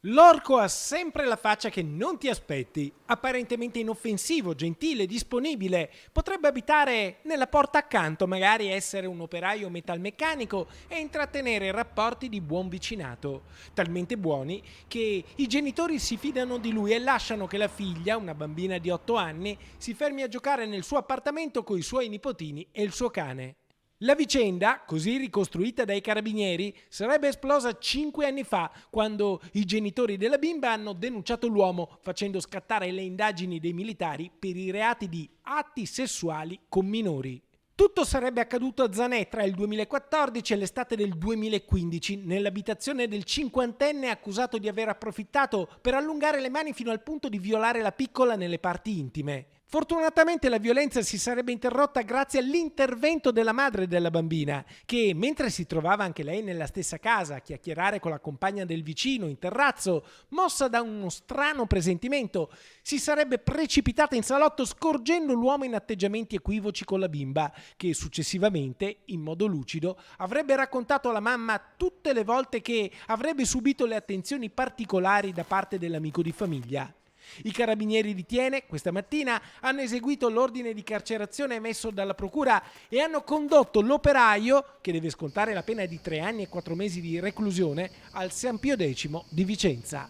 L'orco ha sempre la faccia che non ti aspetti, apparentemente inoffensivo, gentile, disponibile, potrebbe abitare nella porta accanto, magari essere un operaio metalmeccanico e intrattenere rapporti di buon vicinato, talmente buoni che i genitori si fidano di lui e lasciano che la figlia, una bambina di 8 anni, si fermi a giocare nel suo appartamento con i suoi nipotini e il suo cane. La vicenda, così ricostruita dai carabinieri, sarebbe esplosa 5 anni fa, quando i genitori della bimba hanno denunciato l'uomo, facendo scattare le indagini dei militari per i reati di atti sessuali con minori. Tutto sarebbe accaduto a Zanè tra il 2014 e l'estate del 2015, nell'abitazione del cinquantenne accusato di aver approfittato per allungare le mani fino al punto di violare la piccola nelle parti intime. Fortunatamente la violenza si sarebbe interrotta grazie all'intervento della madre della bambina, che mentre si trovava anche lei nella stessa casa a chiacchierare con la compagna del vicino in terrazzo, mossa da uno strano presentimento, si sarebbe precipitata in salotto scorgendo l'uomo in atteggiamenti equivoci con la bimba, che successivamente, in modo lucido, avrebbe raccontato alla mamma tutte le volte che avrebbe subito le attenzioni particolari da parte dell'amico di famiglia. I carabinieri di Thiene questa mattina hanno eseguito l'ordine di carcerazione emesso dalla procura e hanno condotto l'operaio, che deve scontare la pena di 3 anni e 4 mesi di reclusione, al San Pio X di Vicenza.